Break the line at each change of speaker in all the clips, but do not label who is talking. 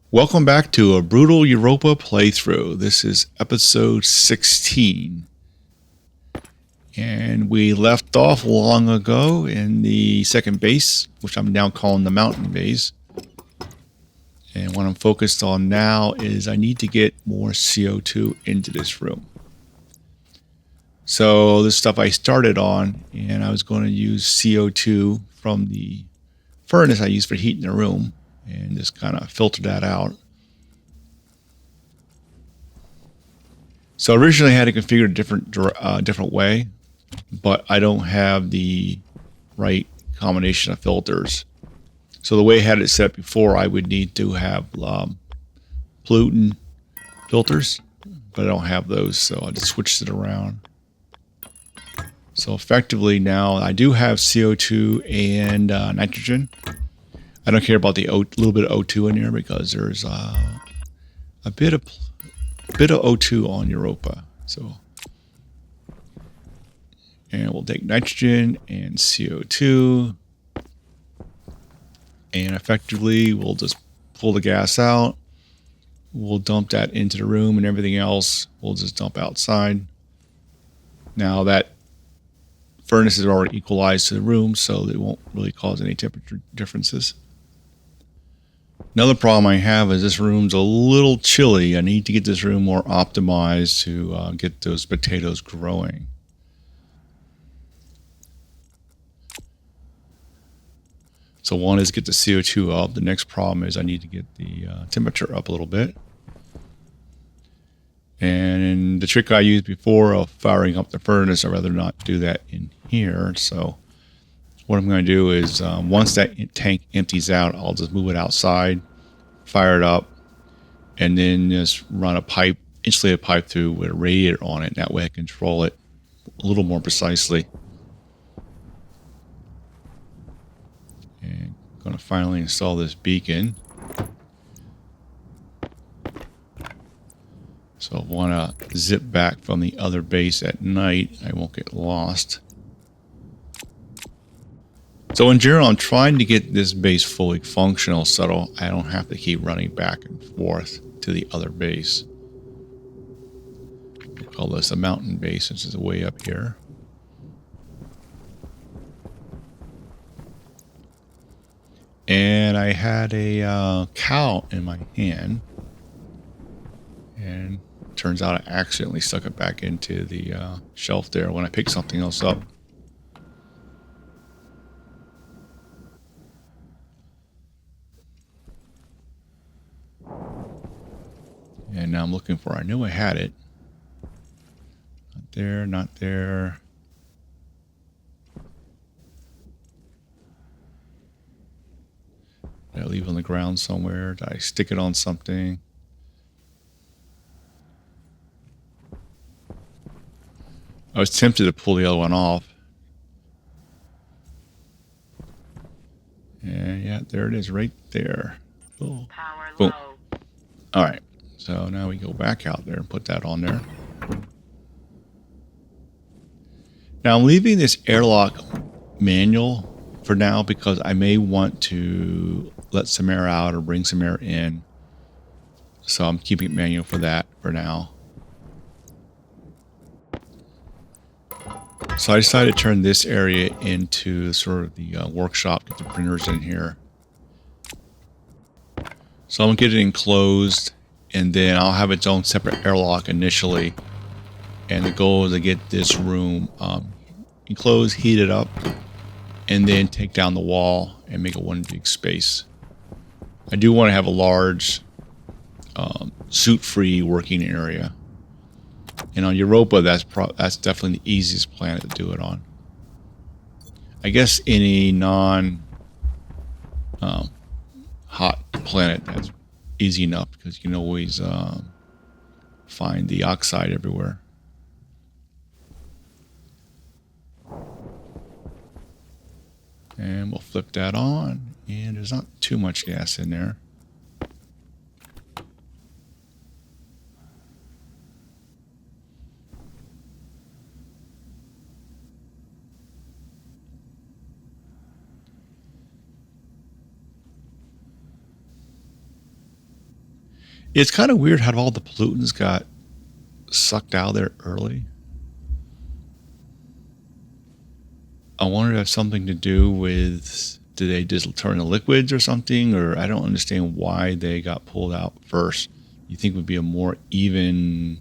Welcome back to a brutal Europa playthrough. This is episode 16. And we left off long ago in the second base, which I'm now calling the mountain base. And what I'm focused on now is I need to get more CO2 into this room. So this stuff I started on, and I was going to use CO2 from the furnace I use for heating the room and just kind of filter that out. So originally I had to configure a different way, but I don't have the right combination of filters. So the way I had it set before, I would need to have pollutant filters, but I don't have those, so I just switched it around. So effectively now I do have CO2 and nitrogen. I don't care about the little bit of O2 in there because there's a bit of O2 on Europa. So, and we'll take nitrogen and CO2, and effectively we'll just pull the gas out. We'll dump that into the room, and everything else we'll just dump outside. Now that furnace is already equalized to the room, so it won't really cause any temperature differences. Another problem I have is this room's a little chilly. I need to get this room more optimized to get those potatoes growing. So one is get the CO2 up. The next problem is I need to get the temperature up a little bit. And the trick I used before of firing up the furnace, I'd rather not do that in here. So what I'm going to do is once that tank empties out, I'll just move it outside, fire it up, and then just run a pipe, insulate a pipe through with a radiator on it. That way I control it a little more precisely. And I'm going to finally install this beacon. So I want to zip back from the other base at night. I won't get lost. So in general, I'm trying to get this base fully functional so I don't have to keep running back and forth to the other base. We'll call this a mountain base, which is way up here. And I had a cow in my hand, and turns out I accidentally stuck it back into the shelf there when I picked something else up. And now I'm looking for it. I knew I had it. Not there, not there. Did I leave it on the ground somewhere? Did I stick it on something? I was tempted to pull the other one off. And yeah, there it is right there. Oh. Boom. All right. So now we go back out there and put that on there. Now I'm leaving this airlock manual for now because I may want to let some air out or bring some air in. So I'm keeping it manual for that for now. So I decided to turn this area into sort of the workshop, get the printers in here. So I'm going to get it enclosed, and then I'll have its own separate airlock initially. And the goal is to get this room enclosed, heat it up, and then take down the wall and make it one big space. I do want to have a large suit-free working area. And on Europa, that's definitely the easiest planet to do it on. I guess any hot planet, that's easy enough because you can always find the oxide everywhere. And we'll flip that on, and there's not too much gas in there. It's kind of weird how all the pollutants got sucked out there early. I wonder if it has something to do with, did they just turn the liquids or something? Or I don't understand why they got pulled out first. You think it would be a more even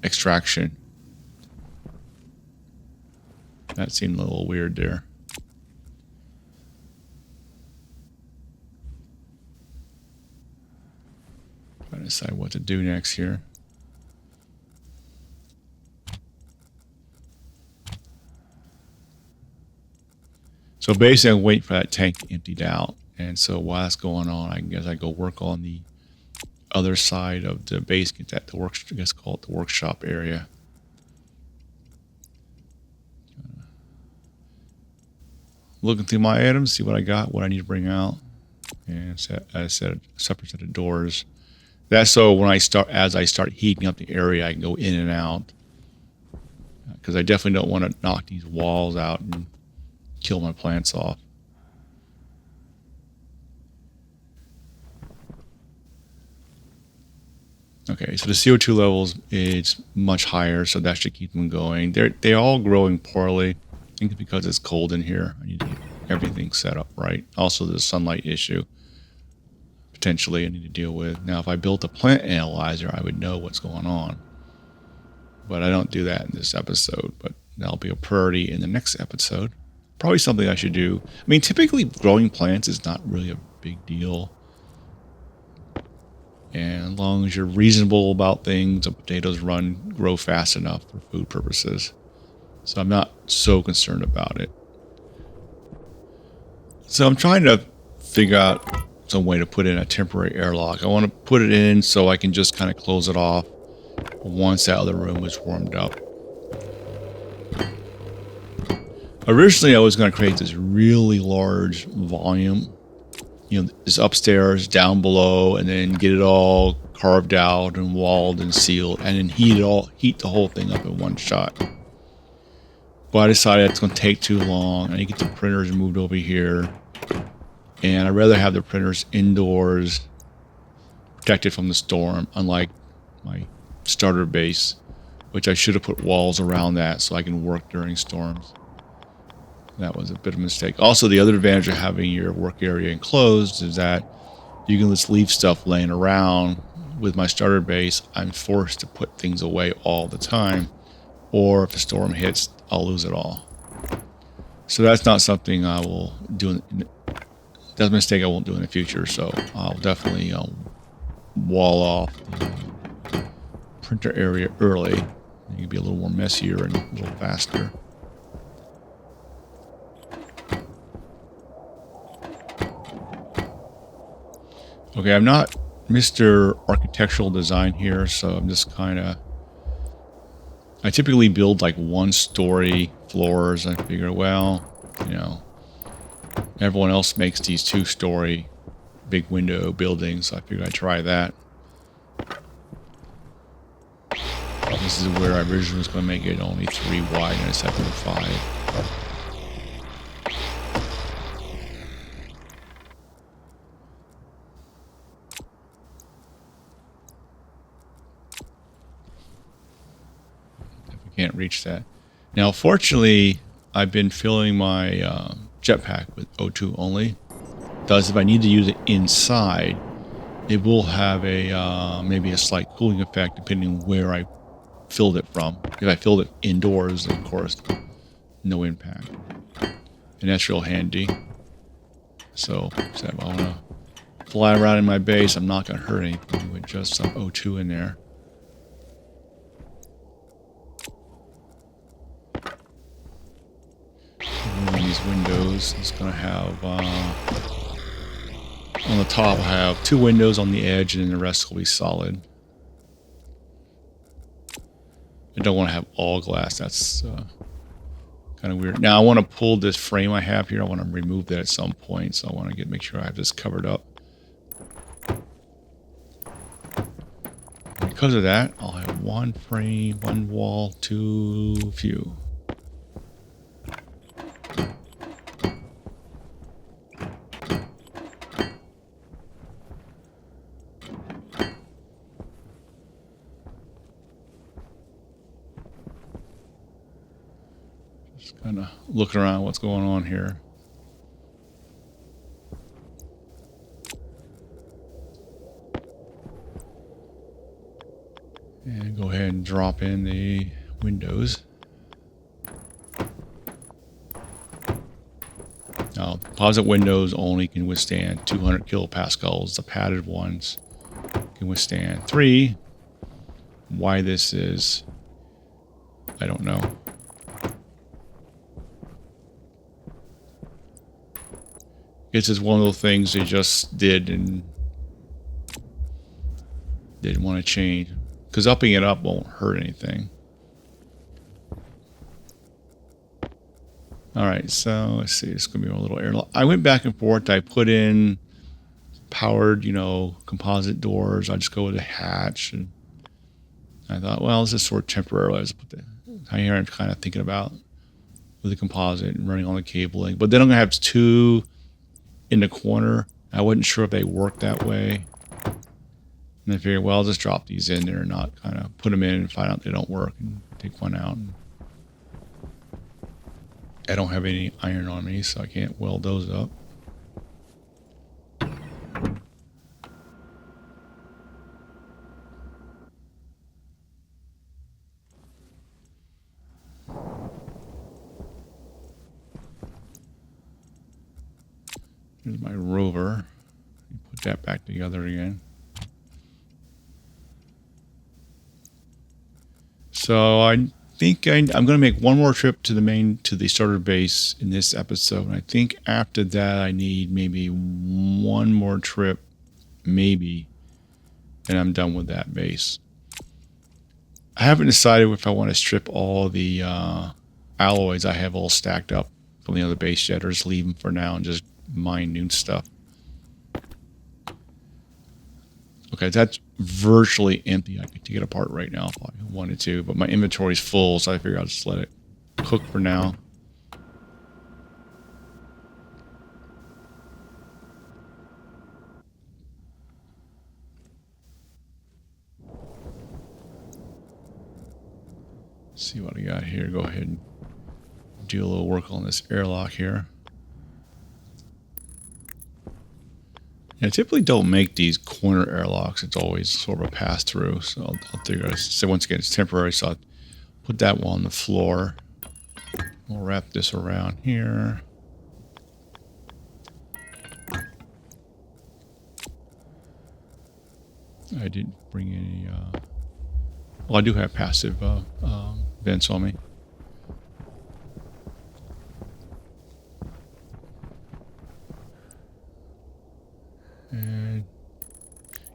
extraction. That seemed a little weird there. Trying to decide what to do next here. So basically, I'm waiting for that tank to empty out. And so while that's going on, I guess I go work on the other side of the basement at the work, I guess call it the workshop area. Looking through my items, see what I got, what I need to bring out. And I set a separate set of doors. That's so when as I start heating up the area, I can go in and out. Because I definitely don't want to knock these walls out and kill my plants off. Okay, so the CO2 levels is much higher, so that should keep them going. They're all growing poorly. I think it's because it's cold in here. I need to get everything set up right. Also, the sunlight issue potentially I need to deal with. Now, if I built a plant analyzer, I would know what's going on. But I don't do that in this episode, but that'll be a priority in the next episode. Probably something I should do. I mean, typically growing plants is not really a big deal. And as long as you're reasonable about things, the potatoes grow fast enough for food purposes. So I'm not so concerned about it. So I'm trying to figure out some way to put in a temporary airlock. I want to put it in so I can just kind of close it off once that other room is warmed up. Originally, I was going to create this really large volume, this upstairs, down below, and then get it all carved out and walled and sealed, and then heat the whole thing up in one shot. But I decided it's going to take too long. I need to get the printers moved over here, and I'd rather have the printers indoors, protected from the storm, unlike my starter base, which I should have put walls around that so I can work during storms. That was a bit of a mistake. Also, the other advantage of having your work area enclosed is that you can just leave stuff laying around. With my starter base, I'm forced to put things away all the time, or if a storm hits, I'll lose it all. So that's not something I will do. That's a mistake I won't do in the future. So I'll definitely wall off the printer area early. It can be a little more messier and a little faster. Okay, I'm not Mr. Architectural Design here, so I'm just kind of... I typically build like one-story floors. I figure, well, everyone else makes these two-story big window buildings, so I figured I'd try that. This is where I originally was going to make it only 3 wide, and I set it to 5. Can't reach that. Now, fortunately, I've been filling my jetpack with O2 only. Thus, if I need to use it inside, it will have a maybe a slight cooling effect depending on where I filled it from. If I filled it indoors, of course, no impact. And that's real handy. So if I want to fly around in my base, I'm not going to hurt anything with just some O2 in there. These windows, it's going to have on the top I have 2 windows on the edge, and then the rest will be solid. I don't want to have all glass. That's kind of weird. Now I want to pull this frame I have here. I want to remove that at some point, so I want to make sure I have this covered up. Because of that, I'll have 1 frame, 1 wall, 2 few. Kind of looking around what's going on here. And go ahead and drop in the windows. Now, composite windows only can withstand 200 kilopascals. The padded ones can withstand 3. Why this is, I don't know. Guess it's one of those things they just did and didn't want to change. Because upping it up won't hurt anything. Alright, so let's see. It's going to be a little airlock. I went back and forth. I put in powered, composite doors. I just go with a hatch. And I thought, well, this is sort of temporary. I just put here I'm kind of thinking about with the composite and running on the cabling. But then I'm going to have 2 in the corner. I wasn't sure if they worked that way. And I figured, well, I'll just drop these in there and not kind of put them in and find out they don't work and take one out. And I don't have any iron on me, so I can't weld those up. Here's my rover. Put that back together again. So I think I'm going to make one more trip to the starter base in this episode. And I think after that I need maybe one more trip, maybe, and I'm done with that base. I haven't decided if I want to strip all the alloys I have all stacked up from the other base yet, or just leave them for now and just mine new stuff. Okay, that's virtually empty. I could take it apart right now if I wanted to, but my inventory's full, so I figure I'll just let it cook for now. Let's see what I got here. Go ahead and do a little work on this airlock here. I typically don't make these corner airlocks. It's always sort of a pass-through. So I'll figure. So once again, it's temporary. So I'll put that one on the floor. We'll wrap this around here. I didn't bring any. Well, I do have passive vents on me. And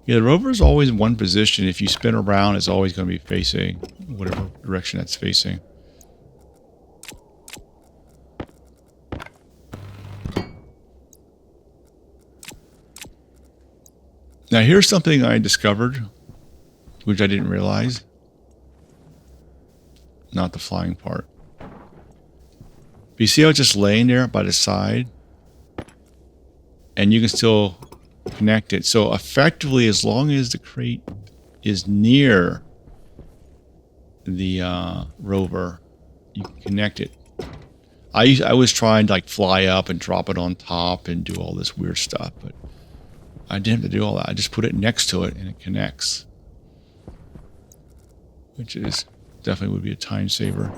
yeah, the rover is always in one position. If you spin around, it's always going to be facing whatever direction that's facing. Now, here's something I discovered, which I didn't realize. Not the flying part. But you see how it's just laying there by the side? And you can still connect it. So effectively, as long as the crate is near the rover, you can connect it. I was trying to like fly up and drop it on top and do all this weird stuff, but I didn't have to do all that. I just put it next to it and it connects, which is definitely would be a time saver.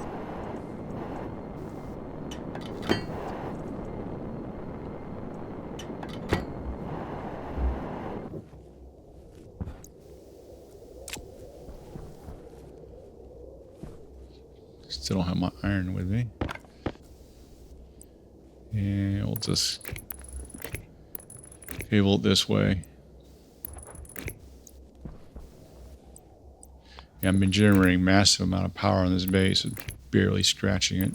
Still don't have my iron with me. And we'll just cable it this way. Yeah, I've been generating massive amount of power on this base and barely scratching it.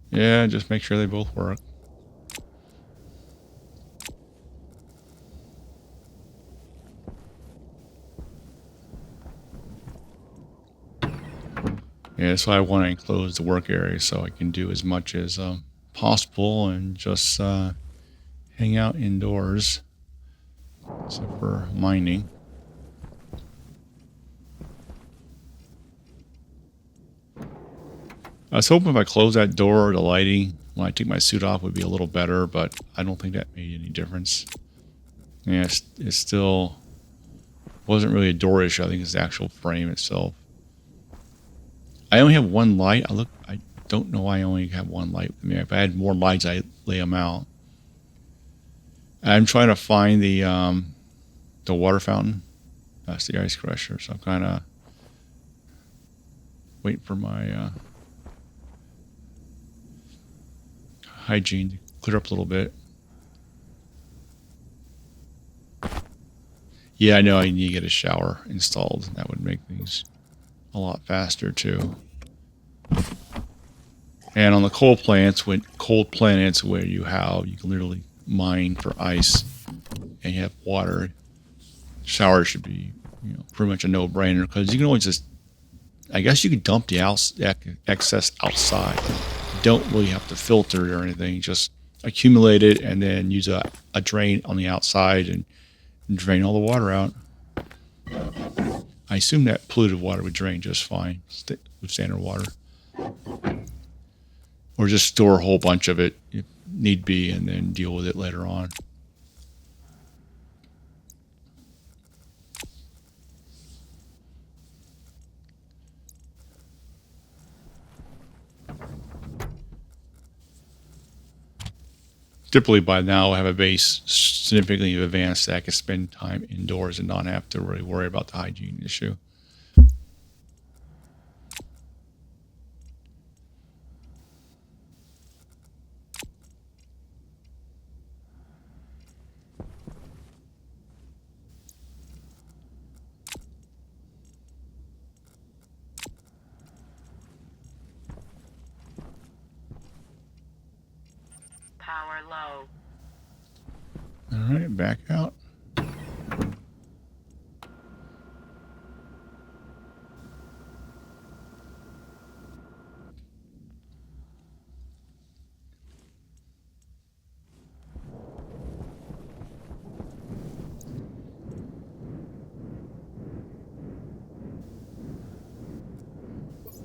Yeah, just make sure they both work. Yeah, that's why I want to enclose the work area so I can do as much as possible and just hang out indoors, except for mining. I was hoping if I close that door, the lighting when I take my suit off would be a little better, but I don't think that made any difference. Yeah, it still wasn't really a door issue. I think it's the actual frame itself. I only have one light. I don't know why I only have one light with me. If I had more lights, I'd lay them out. I'm trying to find the water fountain. That's the ice crusher. So I'm kind of waiting for my hygiene to clear up a little bit. Yeah, I know I need to get a shower installed. That would make things a lot faster too. And on the cold planets where you can literally mine for ice and you have water, shower should be pretty much a no-brainer, because you can always just, I guess you could dump the excess outside. You don't really have to filter it or anything, just accumulate it and then use a drain on the outside and drain all the water out. I assume that polluted water would drain just fine with standard water. Or just store a whole bunch of it if need be and then deal with it later on. Typically by now I have a base significantly advanced that I can spend time indoors and not have to really worry about the hygiene issue.
Power low.
All right, back out.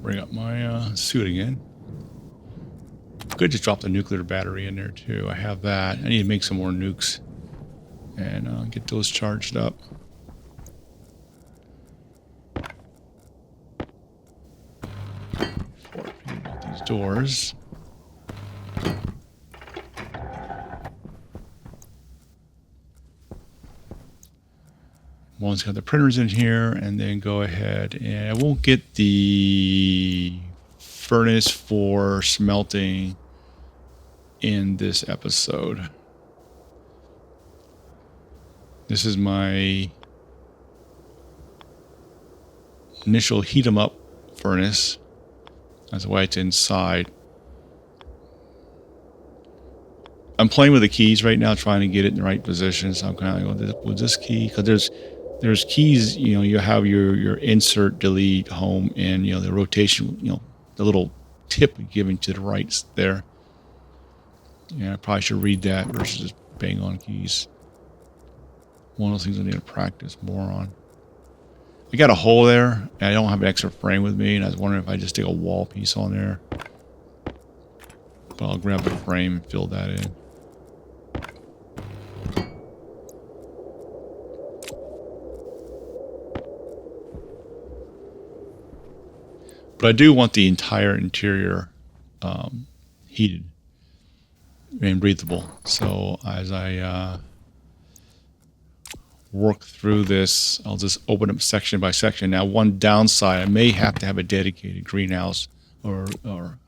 Bring up my suit again. Could just drop the nuclear battery in there too. I have that. I need to make some more nukes and get those charged up. Before I forget about these doors. One's got the printers in here, and then go ahead and I won't get the furnace for smelting in this episode. This is my initial heat 'em up furnace. That's why it's inside. I'm playing with the keys right now, trying to get it in the right position. So I'm kind of going with this key, because there's keys. You have your insert, delete, home, and the rotation. The little tip given to the right there. Yeah, I probably should read that versus just bang on keys. One of those things I need to practice more on. I got a hole there, and I don't have an extra frame with me, and I was wondering if I just stick a wall piece on there. But I'll grab the frame and fill that in. But I do want the entire interior heated and breathable. So as I work through this, I'll just open up section by section. Now, one downside, I may have to have a dedicated greenhouse or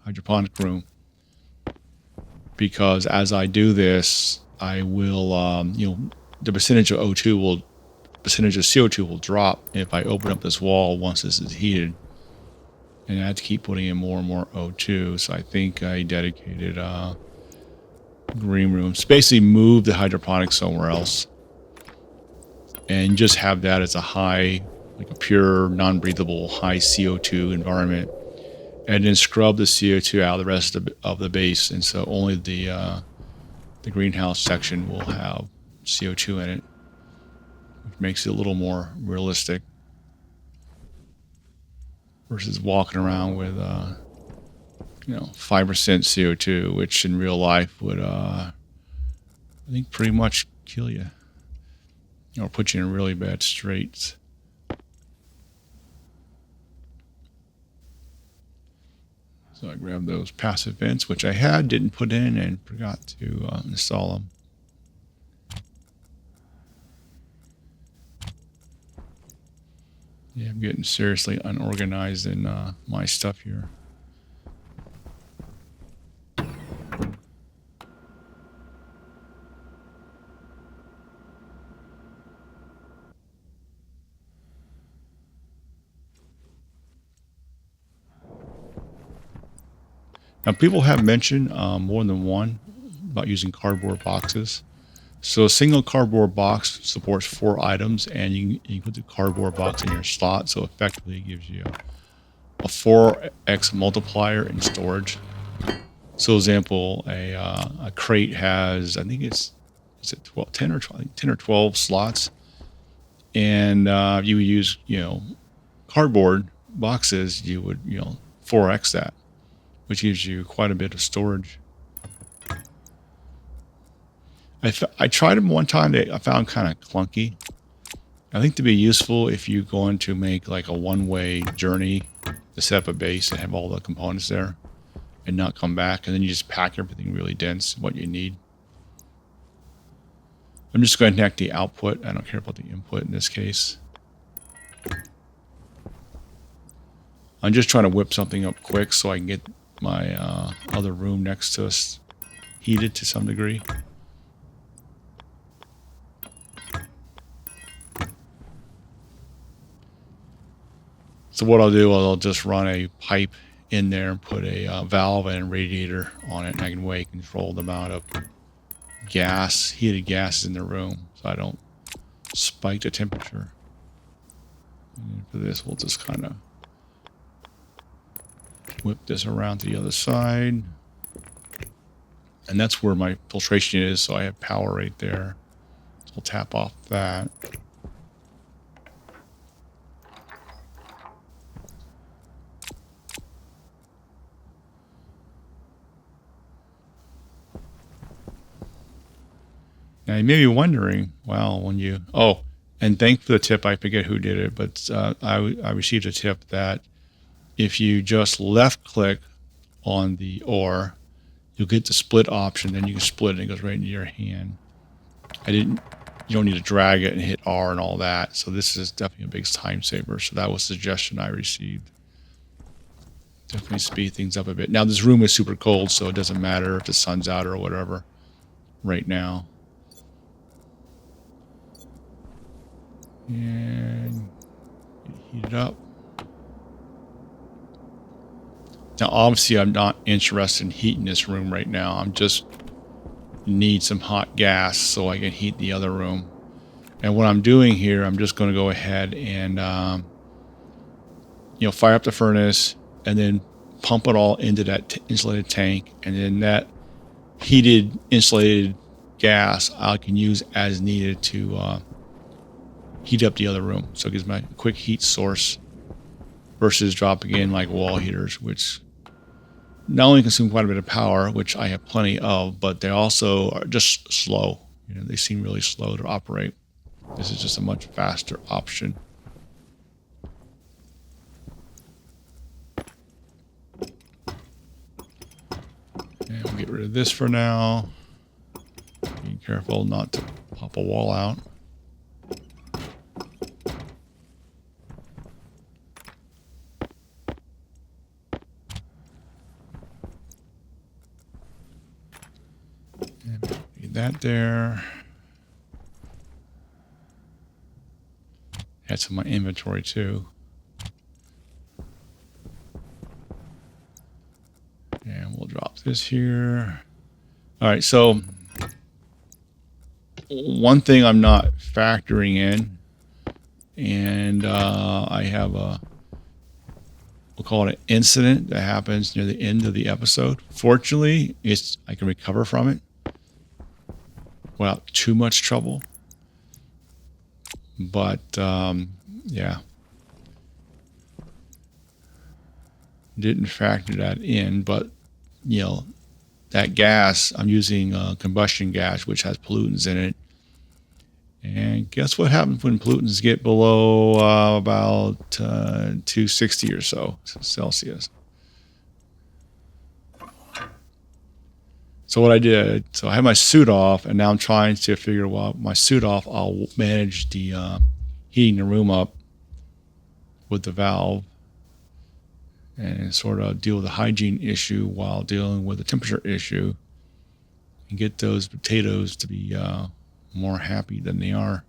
hydroponic room, because as I do this, I will, the percentage of CO2 will drop if I open up this wall once this is heated. And I have to keep putting in more and more O2. So I think I dedicated green rooms. Basically move the hydroponics somewhere else. And just have that as a high, like a pure, non-breathable, high CO2 environment. and then scrub the CO2 out of the rest of the base, and so only the greenhouse section will have CO2 in it, which makes it a little more realistic versus walking around with 5% CO2, which in real life would I think pretty much kill you or put you in really bad straits. So I grabbed those passive vents, which I didn't put in, and forgot to install them. Yeah, I'm getting seriously unorganized in my stuff here. Now, people have mentioned more than one about using cardboard boxes. So a single cardboard box supports 4 items, and you can put the cardboard box in your slot, so effectively it gives you a 4x multiplier in storage. So, example, a crate has, I think is it 10 or 12 slots, and you would use cardboard boxes, you would 4x that, which gives you quite a bit of storage. I tried them one time. I found kind of clunky. I think to be useful if you're going to make like a one-way journey to set up a base and have all the components there and not come back, and then you just pack everything really dense, what you need. I'm just going to connect the output. I don't care about the input in this case. I'm just trying to whip something up quick so I can get my other room next to us heated to some degree. So what I'll do is I'll just run a pipe in there and put a valve and a radiator on it, and I can way control the amount of gas, heated gases in the room, so I don't spike the temperature. And for this, we'll just kind of whip this around to the other side. And that's where my filtration is, so I have power right there. So I'll tap off that. Now, you may be wondering, well, when you... Oh, and thank for the tip. I forget who did it, but I received a tip that if you just left-click on the ore, you'll get the split option. Then you can split it, and it goes right into your hand. You don't need to drag it and hit R and all that. So this is definitely a big time saver. So that was a suggestion I received. Definitely speed things up a bit. Now, this room is super cold, so it doesn't matter if the sun's out or whatever right now. And heat it up. Now, obviously, I'm not interested in heating this room right now. I'm just need some hot gas so I can heat the other room. And what I'm doing here, I'm just going to go ahead and fire up the furnace and then pump it all into that insulated tank, and then that heated insulated gas I can use as needed to heat up the other room. So it gives me a quick heat source versus dropping in like wall heaters, which not only consume quite a bit of power, which I have plenty of, but they also are just slow. They seem really slow to operate. This is just a much faster option. And we'll get rid of this for now. Being careful not to pop a wall out. That there. Add some of my inventory too. And we'll drop this here. All right, so one thing I'm not factoring in, and I have we'll call it an incident that happens near the end of the episode. Fortunately, I can recover from it without too much trouble. But yeah, didn't factor that in. But that gas, I'm using combustion gas, which has pollutants in it. And guess what happens when pollutants get below about 260 or so Celsius? So what I did, I had my suit off, and now I'm trying to figure, well, my suit off, I'll manage the heating the room up with the valve and sort of deal with the hygiene issue while dealing with the temperature issue and get those potatoes to be more happy than they are.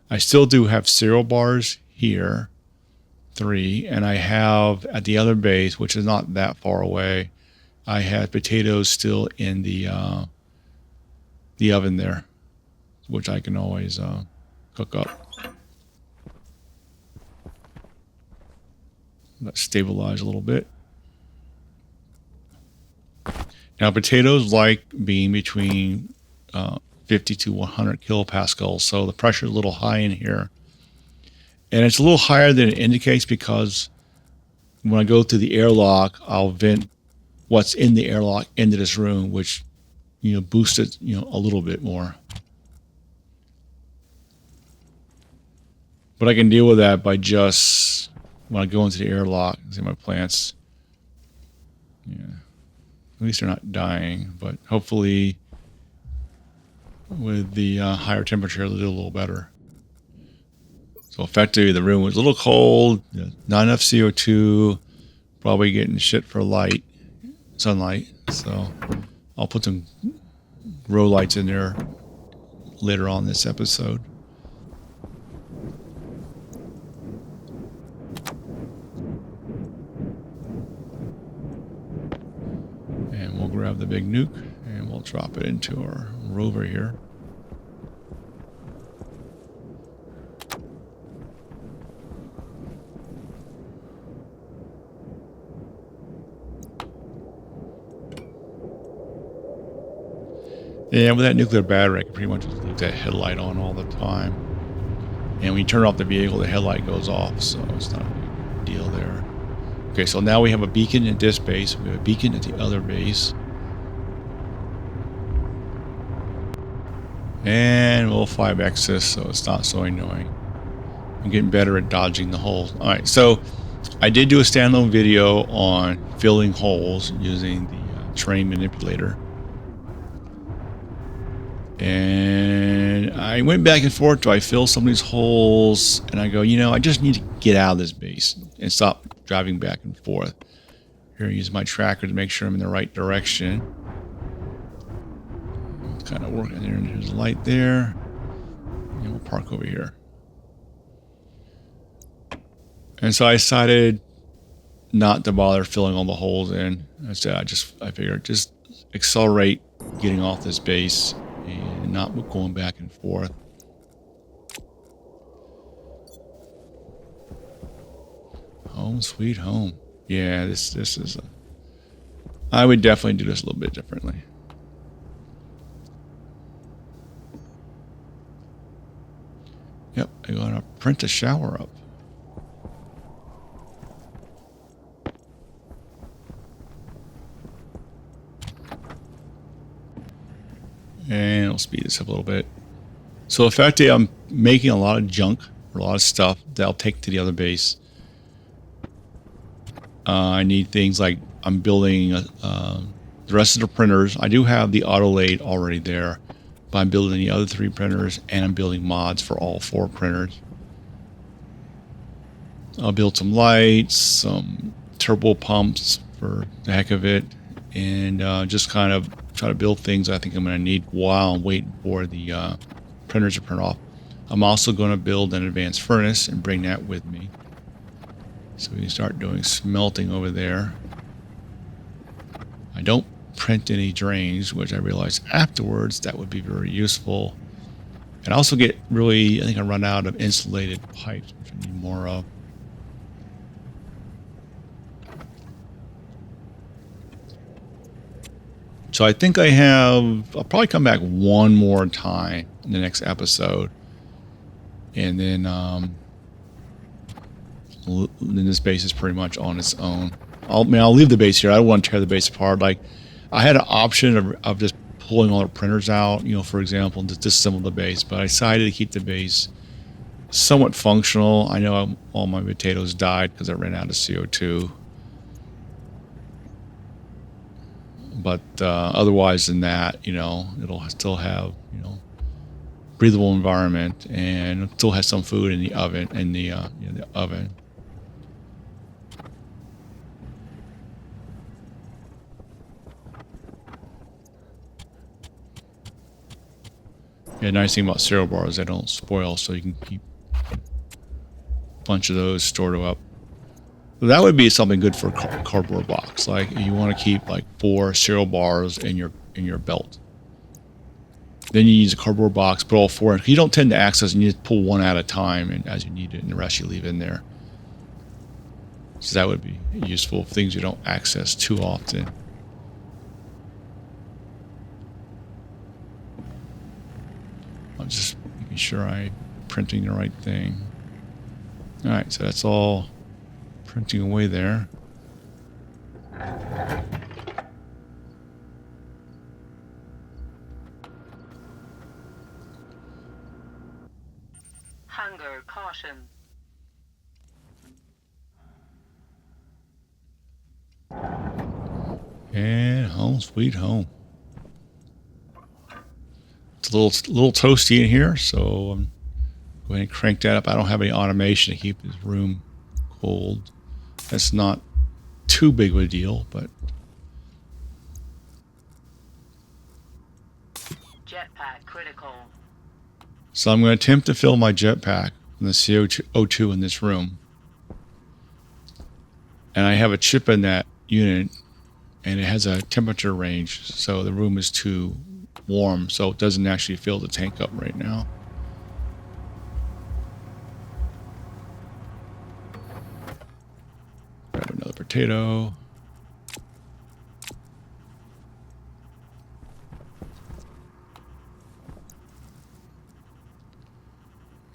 I still do have cereal bars here, 3, and I have at the other base, which is not that far away, I had potatoes still in the oven there, which I can always cook up. Let's stabilize a little bit. Now, potatoes like being between 50 to 100 kilopascals, so the pressure is a little high in here. And it's a little higher than it indicates because when I go through the airlock, I'll vent what's in the airlock into this room, which boosts it a little bit more. But I can deal with that by just when I go into the airlock, see my plants. Yeah, at least they're not dying, but hopefully with the higher temperature, they'll do a little better. So effectively, the room was a little cold, not enough CO2, probably getting shit for sunlight. So I'll put some grow lights in there later on this episode. And we'll grab the big nuke and we'll drop it into our rover here. Yeah, with that nuclear battery, I can pretty much just leave that headlight on all the time. And when you turn off the vehicle, the headlight goes off, so it's not a big deal there. Okay, so now we have a beacon at this base. We have a beacon at the other base. And we'll 5X this so it's not so annoying. I'm getting better at dodging the holes. All right, so I did do a standalone video on filling holes using the terrain manipulator. And I went back and forth. Do I fill some of these holes? And I go, I just need to get out of this base and stop driving back and forth. Here, I use my tracker to make sure I'm in the right direction. Kind of working there, and there's a light there. And we'll park over here. And so I decided not to bother filling all the holes in. I figured just accelerate getting off this base and not going back and forth. Home sweet home. Yeah, this is I would definitely do this a little bit differently. Yep, I'm gonna print the shower up. And I'll speed this up a little bit. So effectively, I'm making a lot of junk, or a lot of stuff that I'll take to the other base. I need things like I'm building the rest of the printers. I do have the auto lathe already there, but I'm building the other 3 printers, and I'm building mods for all 4 printers. I'll build some lights, some turbo pumps for the heck of it, and just kind of try to build things I think I'm going to need while I'm waiting for the printers to print off. I'm also going to build an advanced furnace and bring that with me, so we can start doing smelting over there. I don't print any drains, which I realized afterwards that would be very useful. And I also get I think I run out of insulated pipes, which I need more of. So I think I'll probably come back one more time in the next episode. And then this base is pretty much on its own. I'll leave the base here. I don't want to tear the base apart. Like, I had an option of just pulling all the printers out, for example, and just disassemble the base. But I decided to keep the base somewhat functional. I know all my potatoes died because I ran out of CO2. But otherwise than that, it'll still have, breathable environment, and it still has some food in the oven, the oven. Yeah, nice thing about cereal bars, they don't spoil, so you can keep a bunch of those stored up. That would be something good for a cardboard box. Like, you want to keep like 4 cereal bars in your belt. Then you use a cardboard box, put all 4 in. You don't tend to access, and you just pull one at a time, and as you need it, and the rest you leave in there. So that would be useful for things you don't access too often. I'm just making sure I'm printing the right thing. All right, so that's all printing away there.
Hunger caution.
And home sweet home. It's a little toasty in here, so I'm going to crank that up. I don't have any automation to keep this room cold. That's not too big of a deal, but
Jetpack critical.
so I'm going to attempt to fill my jetpack from the CO2 in this room. And I have a chip in that unit, and it has a temperature range, so the room is too warm, so it doesn't actually fill the tank up right now. Grab another potato.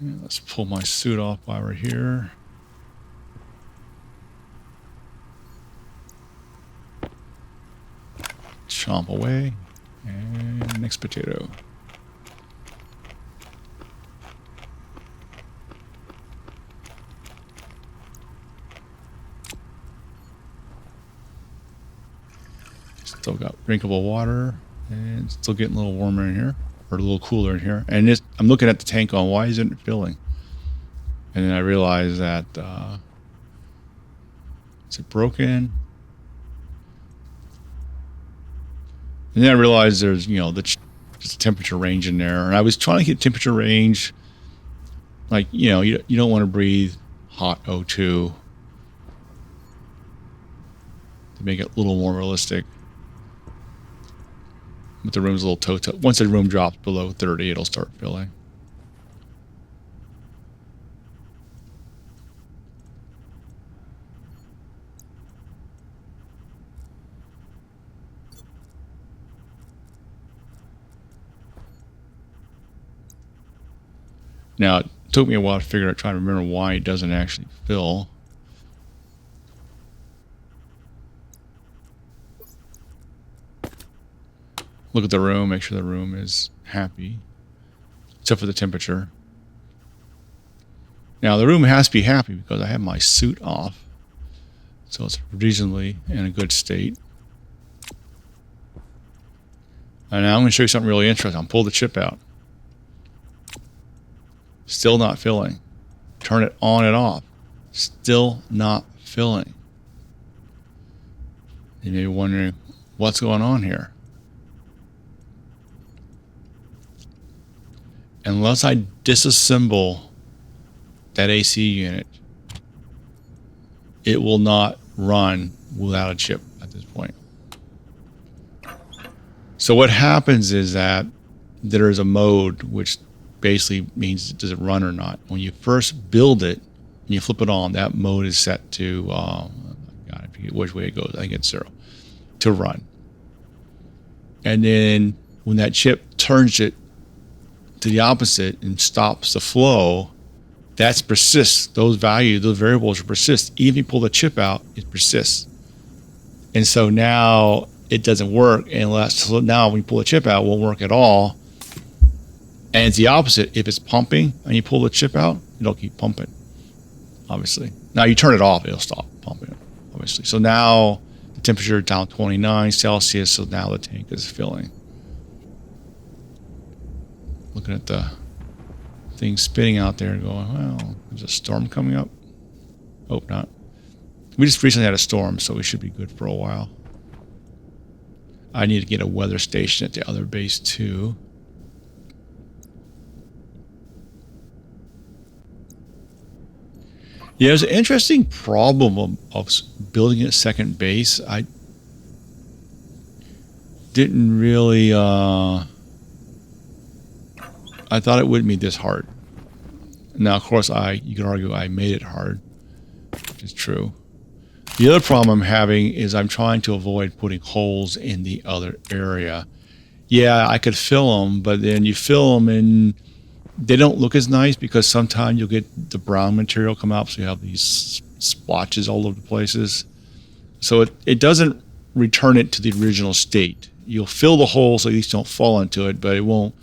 Yeah, let's pull my suit off while we're here. Chomp away. And next potato. Still got drinkable water, and still getting a little warmer in here, or a little cooler in here. And I'm looking at the tank on, why isn't it filling? And then I realized that, is it broken? And then I realized there's, the temperature range in there. And I was trying to get temperature range, like, you don't want to breathe hot O2 to make it a little more realistic. But the room's a little toe. Once the room drops below 30, it'll start filling. Now, it took me a while to figure out, trying to remember why it doesn't actually fill. Look at the room, make sure the room is happy, except for the temperature. Now, the room has to be happy because I have my suit off, so it's reasonably in a good state. And now I'm going to show you something really interesting. I'll pull the chip out. Still not filling. Turn it on and off. Still not filling. You may be wondering, what's going on here? Unless I disassemble that AC unit, it will not run without a chip at this point. So what happens is that there is a mode which basically means does it run or not. When you first build it and you flip it on, that mode is set to, God, I forget which way it goes. I think it's 0, to run. And then when that chip turns it to the opposite and stops the flow, that persists. Those values, those variables persist. Even if you pull the chip out, it persists. And so now it doesn't work unless, so now when you pull the chip out, it won't work at all. And it's the opposite. If it's pumping and you pull the chip out, it'll keep pumping, obviously. Now you turn it off, it'll stop pumping, obviously. So now the temperature is down 29 Celsius, so now the tank is filling. Looking at the thing spinning out there and going, well, there's a storm coming up. Hope not. We just recently had a storm, so we should be good for a while. I need to get a weather station at the other base too. Yeah, there's an interesting problem of building a second base. I didn't really, I thought it wouldn't be this hard. Now, of course, you can argue I made it hard, which is true. The other problem I'm having is I'm trying to avoid putting holes in the other area. Yeah, I could fill them, but then you fill them and they don't look as nice because sometimes you'll get the brown material come out, so you have these splotches all over the places. So it doesn't return it to the original state. You'll fill the hole so these don't fall into it, but it won't.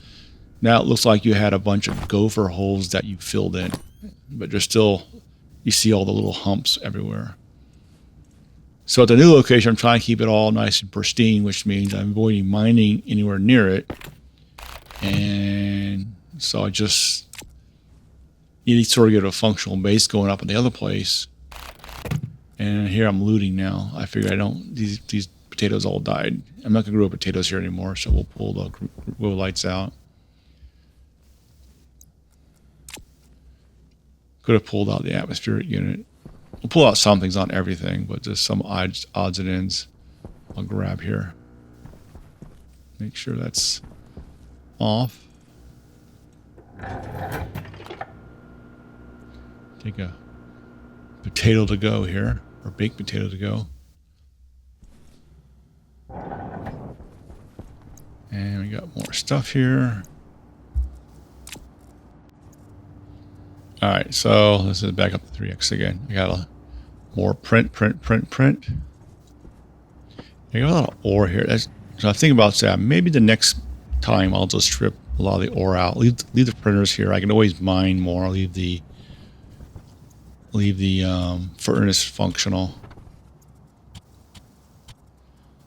Now it looks like you had a bunch of gopher holes that you filled in, but there's still, you see all the little humps everywhere. So at the new location, I'm trying to keep it all nice and pristine, which means I'm avoiding mining anywhere near it. And so I just need to sort of get a functional base going up in the other place. And here I'm looting now. I figure these potatoes all died. I'm not going to grow potatoes here anymore, so we'll pull the grow lights out. Could have pulled out the atmospheric unit. We'll pull out some things, not everything, but just some odds and ends I'll grab here. Make sure that's off. Take a potato to go here, or baked potato to go. And we got more stuff here. All right, so this is back up to 3x again. I got a more print. I got a lot of ore here. So I think about that. Maybe the next time I'll just strip a lot of the ore out. Leave the printers here. I can always mine more. Leave the furnace functional.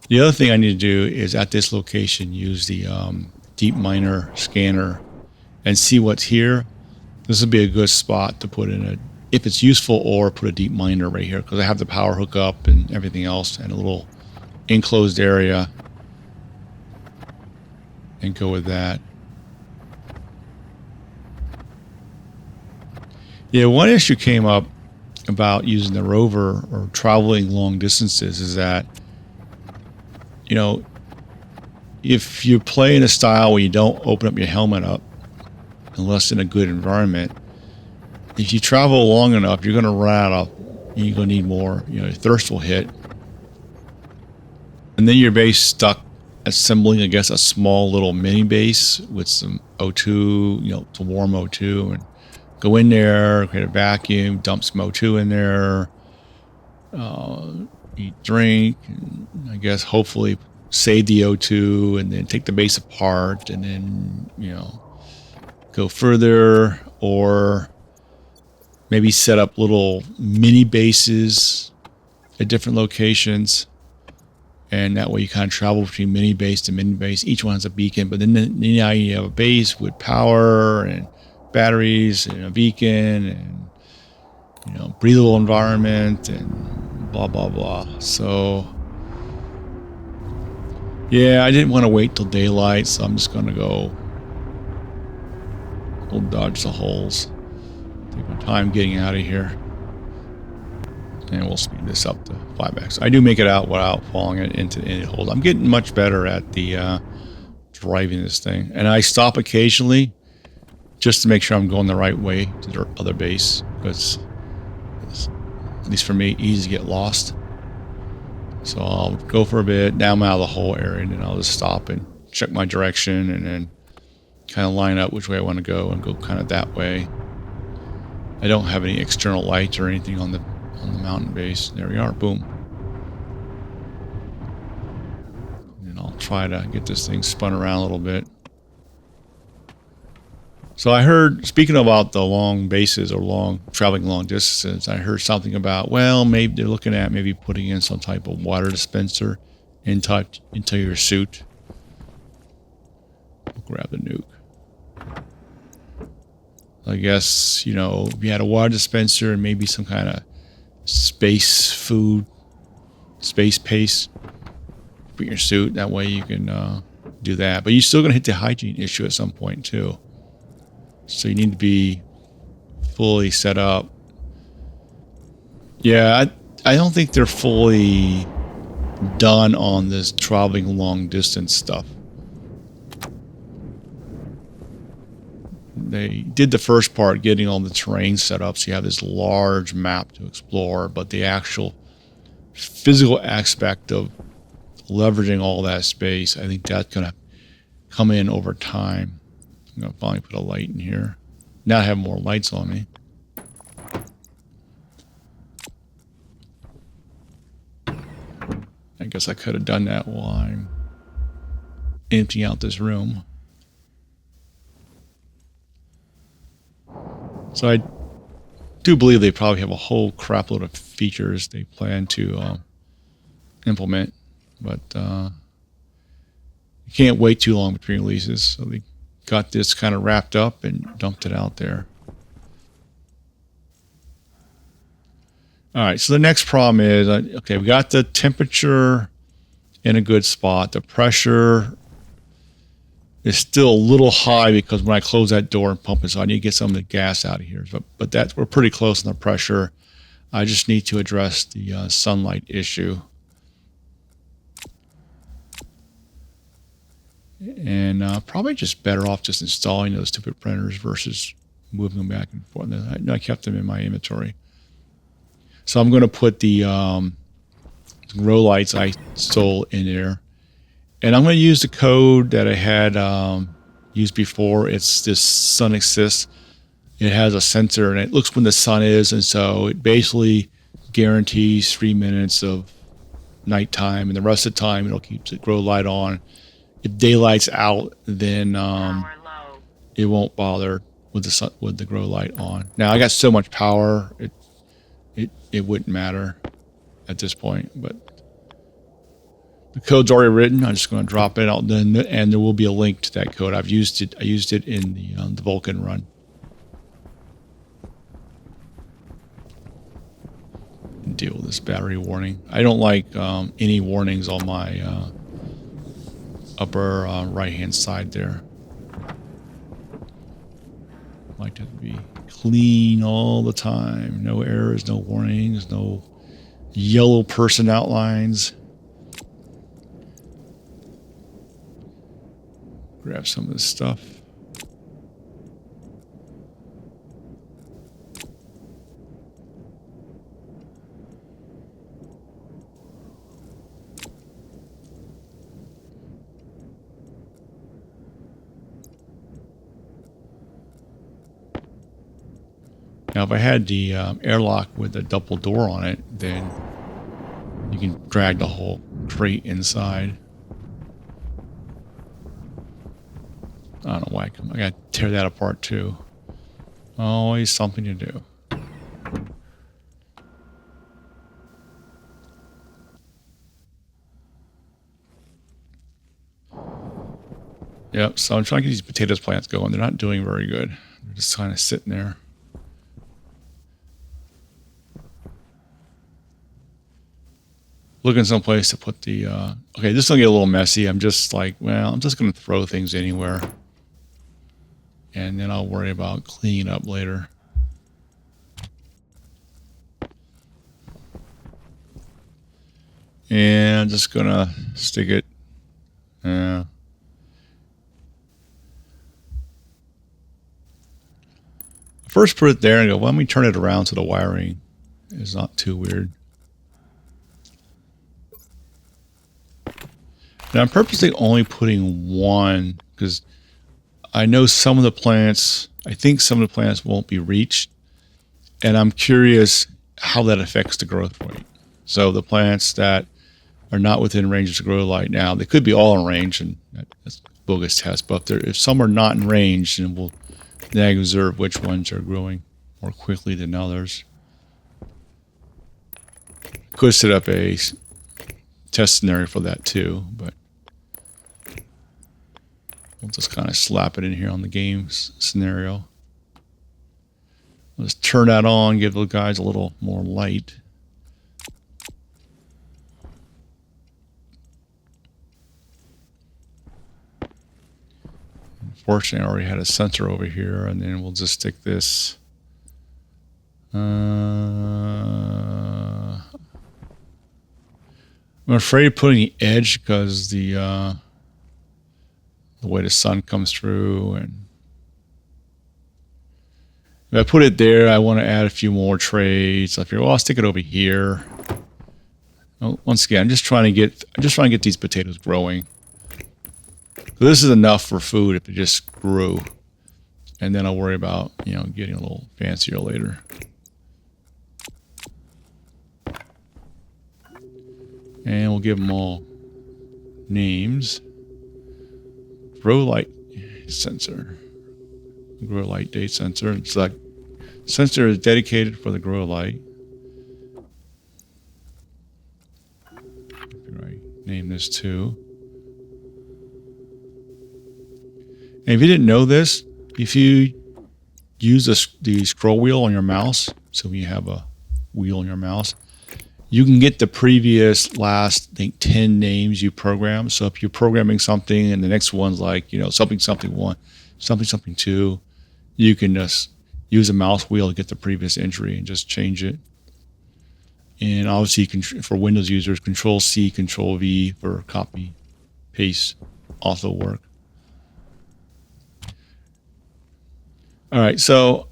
The other thing I need to do is at this location use the deep miner scanner and see what's here. This would be a good spot to put in if it's useful, or put a deep miner right here because I have the power hookup and everything else and a little enclosed area, and go with that. Yeah, one issue came up about using the rover or traveling long distances is that, you know, if you play in a style where you don't open up your helmet up, unless in a good environment, if you travel long enough, you're going to run out of, you're going to need more, your thirst will hit. And then your base stuck assembling, I guess, a small little mini base with some O2, to warm O2, and go in there, create a vacuum, dump some O2 in there, eat, drink, and I guess hopefully save the O2, and then take the base apart, and then, go further, or maybe set up little mini bases at different locations. And that way you kind of travel between mini base to mini base. Each one has a beacon, but then now you have a base with power and batteries and a beacon and, breathable environment and blah, blah, blah. So, yeah, I didn't want to wait till daylight, so I'm just going to go. We'll dodge the holes. Take my time getting out of here. And we'll speed this up to 5x. I do make it out without falling into any holes. I'm getting much better at the driving this thing. And I stop occasionally just to make sure I'm going the right way to the other base. Because, at least for me, easy to get lost. So I'll go for a bit, now I'm out of the whole area, and then I'll just stop and check my direction and then kind of line up which way I want to go and go kind of that way. I don't have any external lights or anything on the mountain base. There we are, boom. And I'll try to get this thing spun around a little bit. So I heard, speaking about the long bases or traveling long distances, I heard something about, well, maybe they're looking at maybe putting in some type of water dispenser into your suit. I'll grab the nuke. I guess, you know, if you had a water dispenser and maybe some kind of space food, space paste, put in your suit, that way you can do that. But you're still going to hit the hygiene issue at some point too. So you need to be fully set up. Yeah, I don't think they're fully done on this traveling long distance stuff. They did the first part, getting all the terrain set up, so you have this large map to explore, but the actual physical aspect of leveraging all that space, I think that's going to come in over time. I'm going to finally put a light in here. Now I have more lights on me. I guess I could have done that while I'm emptying out this room. So I do believe they probably have a whole crap load of features they plan to implement, but you can't wait too long between releases, so they got this kind of wrapped up and dumped it out there. All right, so the next problem is, okay, we got the temperature in a good spot. The pressure is still a little high because when I close that door and pump it, so I need to get some of the gas out of here. But we're pretty close on the pressure. I just need to address the sunlight issue. And probably just better off just installing those stupid printers versus moving them back and forth. I kept them in my inventory. So I'm going to put the grow lights I stole in there. And I'm going to use the code that I had used before. It's this Sun Assist. It has a sensor, and it looks when the sun is. And so it basically guarantees 3 minutes of nighttime. And the rest of the time, it'll keep the grow light on. If daylight's out, then it won't bother with the grow light on. Now I got so much power, it wouldn't matter at this point. But the code's already written. I'm just going to drop it out, and there will be a link to that code. I used it in the Vulcan run. Deal with this battery warning. I don't like any warnings on my upper right hand side there. I like it to be clean all the time. No errors, no warnings, no yellow person outlines. Grab some of this stuff. Now, if I had the airlock with a double door on it, then you can drag the whole crate inside. I don't know why I got to tear that apart too. Always something to do. Yep, so I'm trying to get these potatoes plants going. They're not doing very good. They're just kind of sitting there. Looking someplace to put the, okay, this is going to get a little messy. I'm just like, well, I'm just going to throw things anywhere. And then I'll worry about cleaning up later. And I'm just going to stick it. First put it there and go, well, let me turn it around so the wiring is not too weird. And I'm purposely only putting one because I know some of the plants, I think some of the plants won't be reached. And I'm curious how that affects the growth rate. So the plants that are not within range to grow light now, they could be all in range, and that's a bogus test. But if some are not in range, then we'll then observe which ones are growing more quickly than others. Could set up a test scenario for that too, but we'll just kind of slap it in here on the game scenario. Let's turn that on, give the guys a little more light. Unfortunately, I already had a sensor over here, and then we'll just stick this. I'm afraid of putting the edge because the way the sun comes through, and if I put it there, I want to add a few more trays. So I figure, well, I'll stick it over here. Well, once again, I'm just trying to get these potatoes growing. So this is enough for food if it just grew, and then I'll worry about getting a little fancier later. And we'll give them all names. Grow light sensor. Grow light date sensor. It's like sensor is dedicated for the grow light. I name this too. And if you didn't know this, if you use the scroll wheel on your mouse, so when you have a wheel on your mouse, you can get the previous last, I think, 10 names you programmed. So if you're programming something and the next one's like, something, something one, something, something two, you can just use a mouse wheel to get the previous entry and just change it. And obviously, for Windows users, Control C, Control V for copy, paste also work. All right, so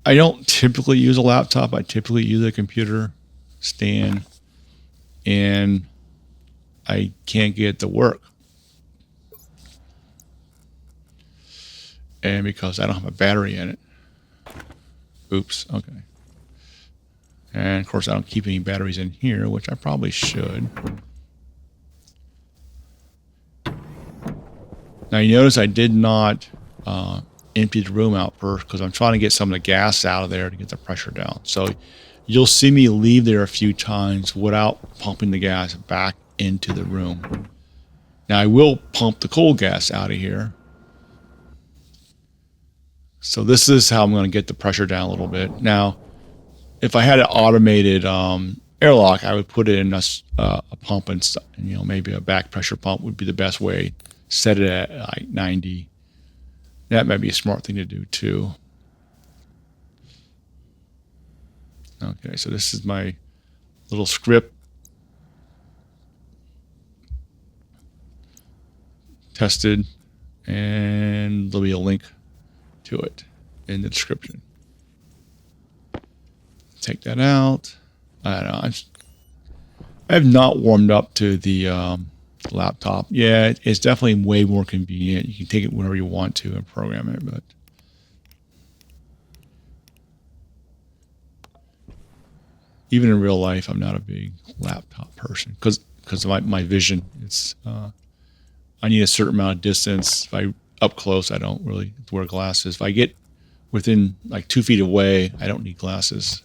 I don't typically use a laptop. I typically use a computer stand, and I can't get it to work. And because I don't have a battery in it. Oops, okay. And of course, I don't keep any batteries in here, which I probably should. Now, you notice I did not empty the room out first because I'm trying to get some of the gas out of there to get the pressure down. So you'll see me leave there a few times without pumping the gas back into the room. Now, I will pump the cold gas out of here. So this is how I'm going to get the pressure down a little bit. Now, if I had an automated airlock, I would put it in a pump and maybe a back pressure pump would be the best way. Set it at like 90. That might be a smart thing to do too. Okay, so this is my little script. Tested, and there'll be a link to it in the description. Take that out. I don't know. I have not warmed up to the laptop. Yeah, it's definitely way more convenient. You can take it whenever you want to and program it, but even in real life, I'm not a big laptop person because of my vision. It's I need a certain amount of distance. If I up close, I don't really wear glasses. If I get within like 2 feet away, I don't need glasses.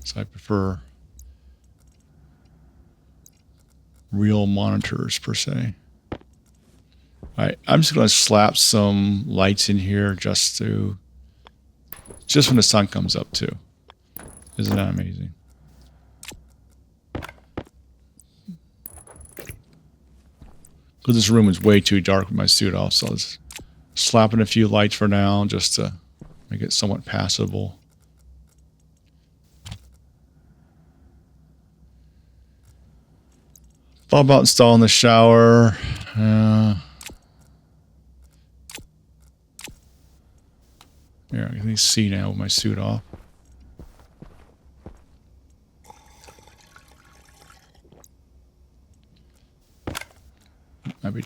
So I prefer real monitors per se. All right, I'm just going to slap some lights in here just when the sun comes up too. Isn't that amazing? Because this room is way too dark with my suit off, so I was slapping a few lights for now just to make it somewhat passable. Thought about installing the shower. Here, I can see now with my suit off.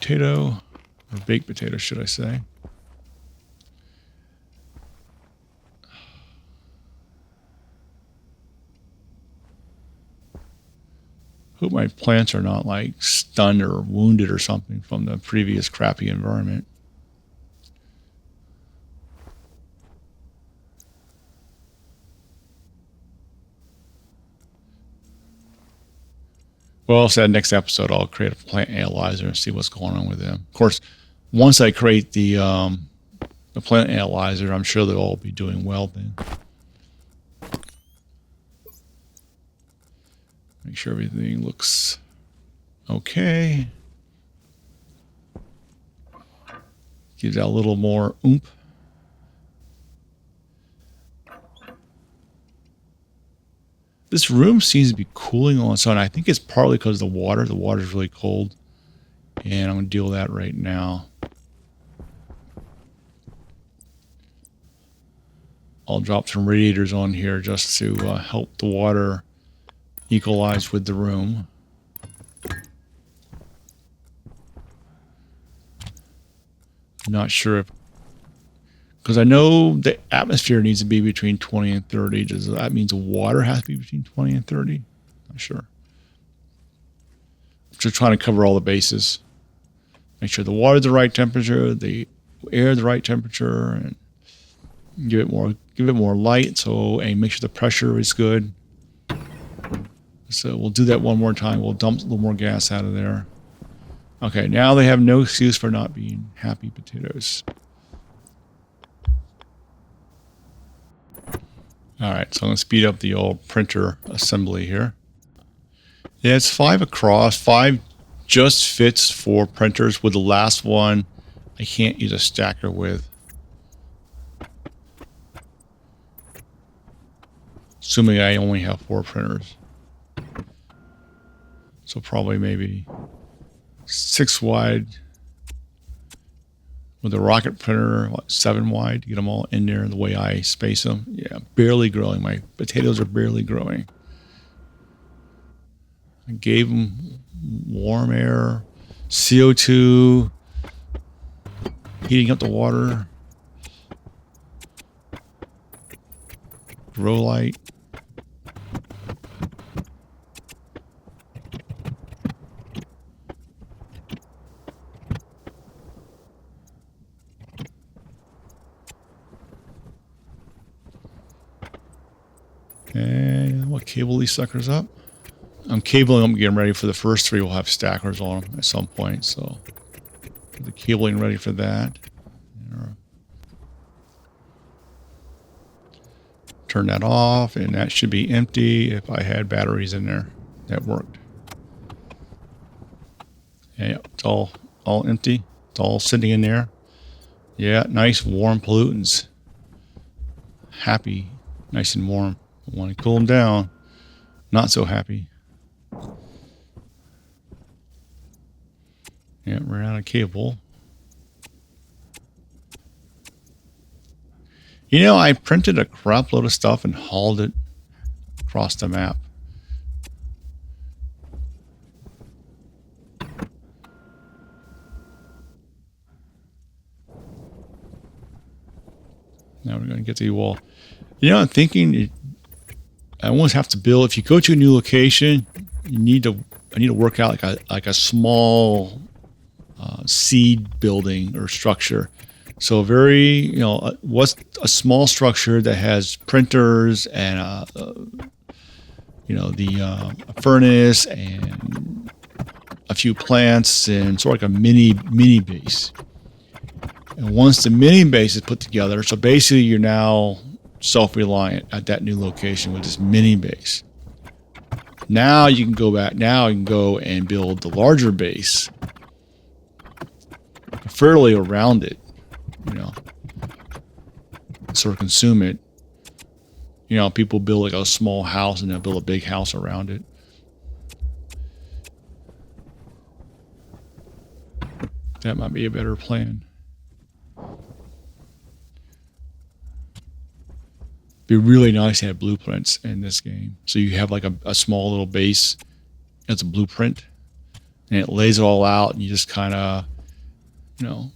potato, or baked potato, should I say. Hope my plants are not like stunned or wounded or something from the previous crappy environment. Well, so next episode, I'll create a plant analyzer and see what's going on with them. Of course, once I create the plant analyzer, I'm sure they'll all be doing well then. Make sure everything looks okay. Gives that a little more oomph. This room seems to be cooling on its own. I think it's partly because of the water. The water is really cold. And I'm going to deal with that right now. I'll drop some radiators on here just to help the water equalize with the room. Not sure if, because I know the atmosphere needs to be between 20 and 30. Does that mean the water has to be between 20 and 30? Not sure. Just trying to cover all the bases. Make sure the water's the right temperature, the air the right temperature, and give it more light. So, and make sure the pressure is good. So we'll do that one more time. We'll dump a little more gas out of there. Okay, now they have no excuse for not being happy potatoes. All right, so I'm going to speed up the old printer assembly here. Yeah, it's 5 across. 5 just fits for printers. With the last one, I can't use a stacker with. Assuming I only have 4 printers. So probably maybe 6 wide. With a rocket printer, 7 wide to get them all in there the way I space them. Yeah, barely growing. My potatoes are barely growing. I gave them warm air, CO2, heating up the water, grow light. And we'll cable these suckers up. I'm cabling them, getting ready for the first 3. We'll have stackers on them at some point, so get the cabling ready for that. Turn that off, and that should be empty if I had batteries in there. That worked. Yeah, it's all empty. It's all sitting in there. Yeah, nice warm pollutants. Happy, nice and warm. I want to cool them down. Not so happy. Yeah, ran out of cable. You know, I printed a crap load of stuff and hauled it across the map. Now we're going to get to the wall. You know, I'm thinking I almost have to build. If you go to a new location, I need to work out like a small seed building or structure. So what's a small structure that has printers and a furnace and a few plants and sort of like a mini base. And once the mini base is put together, so basically you're now self-reliant at that new location with this mini base. Now you can go back. Now you can go and build the larger base, fairly around it. Sort of consume it. People build like a small house and they'll build a big house around it. That might be a better plan. Be really nice to have blueprints in this game. So you have like a small little base as a blueprint, and it lays it all out, and you just kind of you know,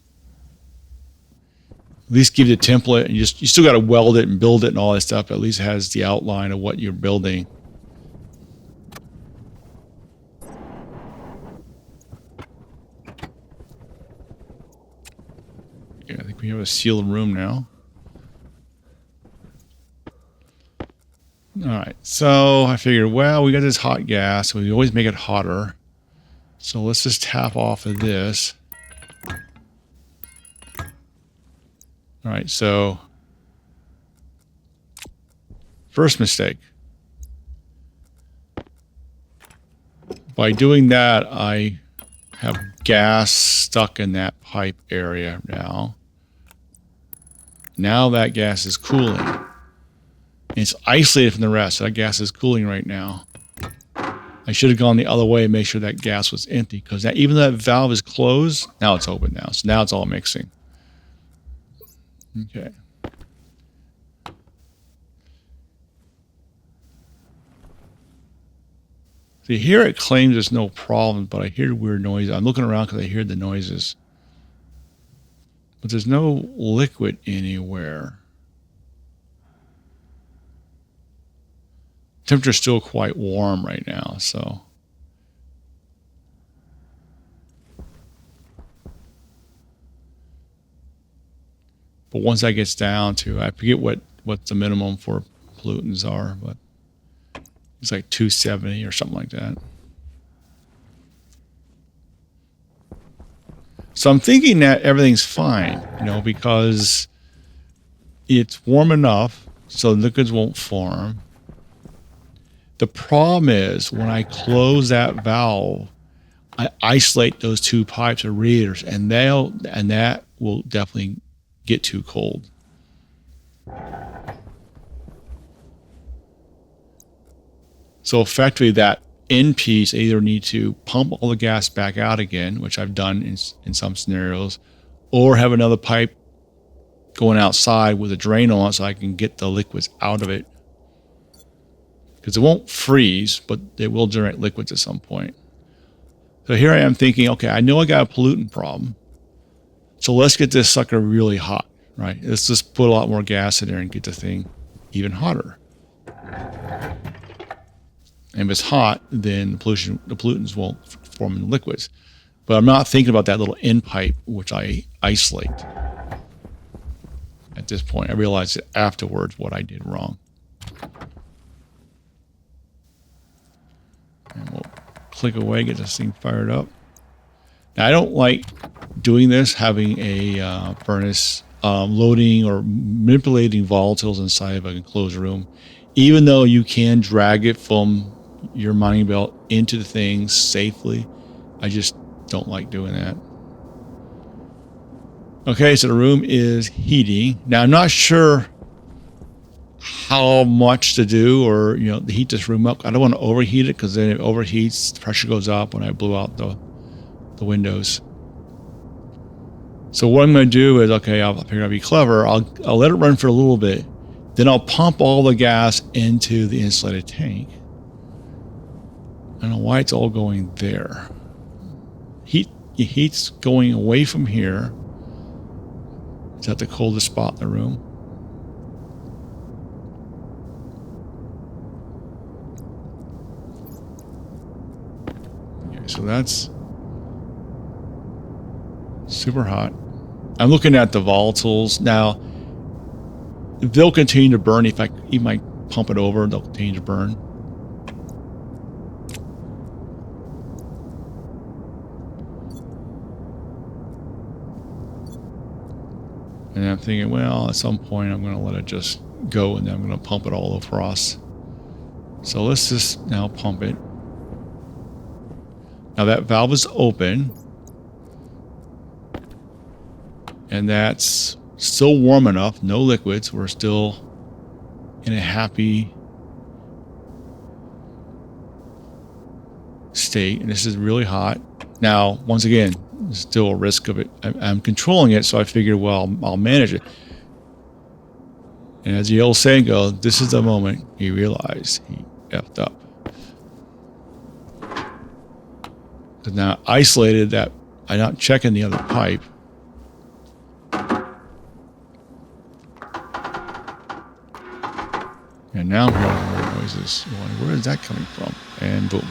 at least give you a template, and you still got to weld it and build it and all that stuff. But at least it has the outline of what you're building. Yeah, I think we have a sealed room now. All right, so I figured, well, we got this hot gas, so we always make it hotter. So let's just tap off of this. All right, so first mistake. By doing that, I have gas stuck in that pipe area now. Now that gas is cooling. And it's isolated from the rest. So that gas is cooling right now. I should have gone the other way and made sure that gas was empty, because even though that valve is closed, now it's open now. So now it's all mixing. Okay. See, here it claims there's no problem, but I hear weird noise. I'm looking around because I hear the noises. But there's no liquid anywhere. Temperature's still quite warm right now, so. But once that gets down to, I forget what the minimum for pollutants are, but it's like 270 or something like that. So I'm thinking that everything's fine, you know, because it's warm enough so liquids won't form. The problem is when I close that valve, I isolate those two pipes or radiators, and that will definitely get too cold. So effectively, that end piece, I either need to pump all the gas back out again, which I've done in some scenarios, or have another pipe going outside with a drain on it so I can get the liquids out of it. Because it won't freeze, but it will generate liquids at some point. So here I am thinking, okay, I know I got a pollutant problem. So let's get this sucker really hot, right? Let's just put a lot more gas in there and get the thing even hotter. And if it's hot, then the pollutants won't form in liquids. But I'm not thinking about that little end pipe, which I isolate. At this point, I realized afterwards what I did wrong. And we'll click away, get this thing fired up. Now, I don't like doing this, having a furnace loading or manipulating volatiles inside of an enclosed room, even though you can drag it from your mining belt into the thing safely. I just don't like doing that. Okay, so the room is heating. Now, I'm not sure how much to do, or to heat this room up. I don't want to overheat it, because then it overheats, the pressure goes up when I blow out the windows. So what I'm going to do is, okay, I'll figure I'll be clever. I'll let it run for a little bit. Then I'll pump all the gas into the insulated tank. I don't know why it's all going there. Heat's going away from here. Is that the coldest spot in the room? Okay, so that's super hot. I'm looking at the volatiles now. They'll continue to burn if I pump it over. They'll continue to burn. And I'm thinking, well, at some point I'm going to let it just go, and then I'm going to pump it all across. So let's just now pump it. Now that valve is open, and that's still warm enough, no liquids. We're still in a happy state, and this is really hot. Now, once again, there's still a risk of it. I'm controlling it, so I figured, well, I'll manage it. And as the old saying goes, this is the moment he realized he effed up. So now, isolated that, I'm not checking the other pipe. And now I'm hearing weird noises. Where is that coming from? And boom.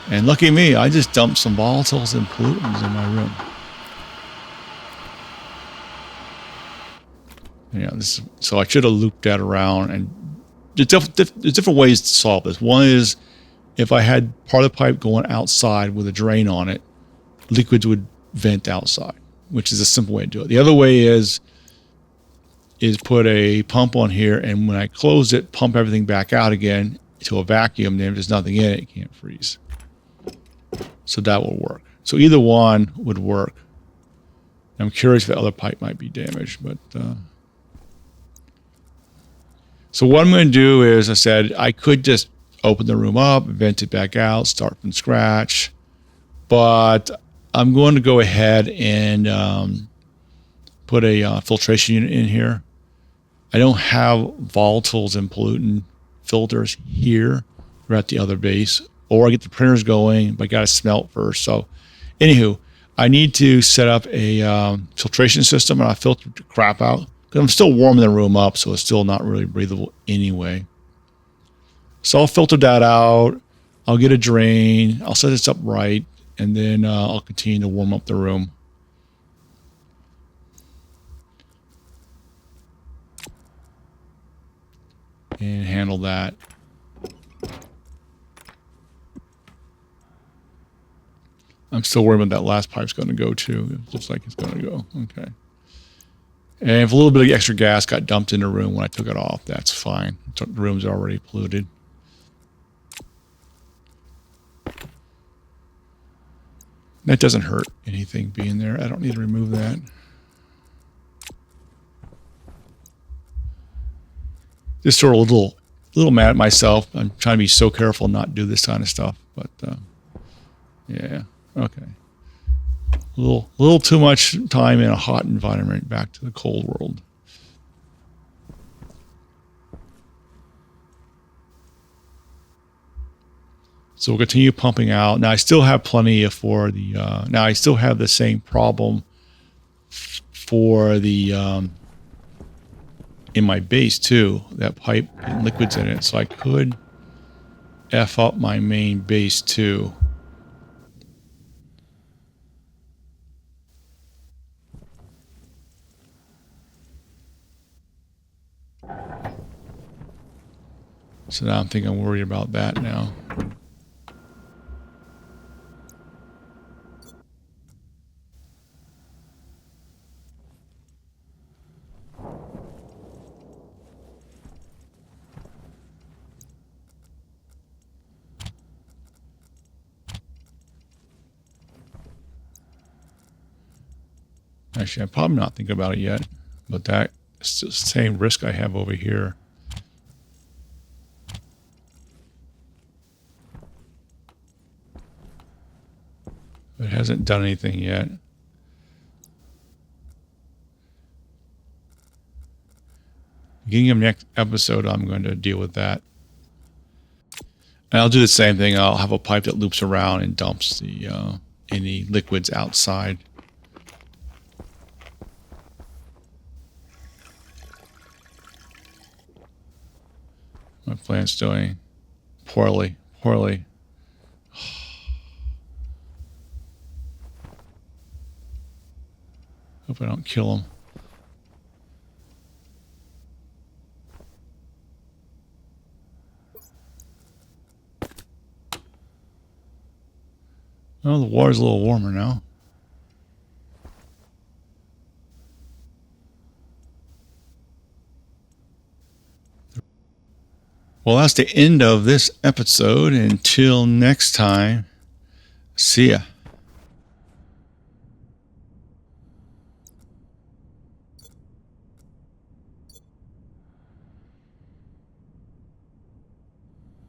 And lucky me, I just dumped some volatiles and pollutants in my room. Yeah, so I should have looped that around. And there's different ways to solve this. One is if I had part of the pipe going outside with a drain on it, liquids would vent outside, which is a simple way to do it. The other way is put a pump on here, and when I close it, pump everything back out again to a vacuum. Then if there's nothing in it, it can't freeze. So that will work. So either one would work. I'm curious if the other pipe might be damaged, but so what I'm going to do is, I said, I could just open the room up, vent it back out, start from scratch, but I'm going to go ahead and put a filtration unit in here. I don't have volatiles and pollutant filters here. We're at the other base, or I get the printers going, but I got to smelt first. So anywho, I need to set up a filtration system, and I filter the crap out because I'm still warming the room up, so it's still not really breathable anyway. So I'll filter that out. I'll get a drain. I'll set this up right, and then I'll continue to warm up the room. And handle that. I'm still worried about that last pipe's going to go too. It looks like it's going to go. Okay. And if a little bit of extra gas got dumped in the room when I took it off, that's fine. The room's already polluted. That doesn't hurt anything being there. I don't need to remove that. Just sort of a little mad at myself. I'm trying to be so careful not to do this kind of stuff. But yeah, okay. A little too much time in a hot environment. Back to the cold world. So we'll continue pumping out. Now I still have plenty for the. Now I still have the same problem for the. In my base too, that pipe and liquids in it. So I could F up my main base too. So now I'm thinking I'm worried about that now. Actually, I'm probably not thinking about it yet, but that's the same risk I have over here. It hasn't done anything yet. Beginning of next episode, I'm going to deal with that. And I'll do the same thing. I'll have a pipe that loops around and dumps the any liquids outside. My plant's doing poorly. Hope I don't kill him. Oh, the water's a little warmer now. Well, that's the end of this episode. Until next time, see ya.